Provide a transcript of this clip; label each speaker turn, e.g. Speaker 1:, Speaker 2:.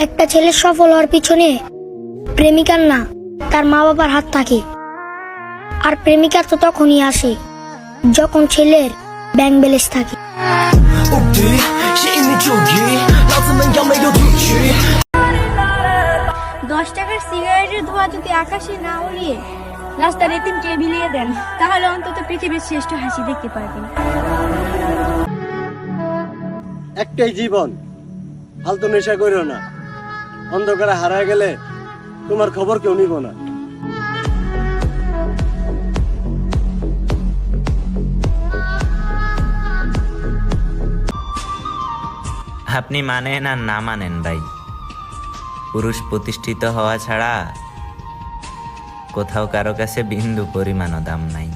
Speaker 1: একটা ছেলে সফল হওয়ার পিছনে প্রেমিকার না, তার মা বাবার হাত থাকে। আর প্রেমিকা তো তখনই আসে যখন ছেলের ব্যাংক ব্যালেন্স থাকে।
Speaker 2: $10 সিগারেটের ধোঁয়া যদি আকাশে না উড়িয়ে রাস্তার এতিমকে বিলিয়ে দেন, তাহলে অন্তত পৃথিবীর শ্রেষ্ঠ হাসি দেখতে পারবেন।
Speaker 3: একটাই জীবন, ফালতু নেশা করিও না। অন্ধকারে হারায় গেলে তোমার খবর কেউ নিব না।
Speaker 4: আপনি মানেন আর না মানেন ভাই, পুরুষ প্রতিষ্ঠিত হওয়া ছাড়া কোথাও কারো কাছে বিন্দু পরিমাণও দাম নাই।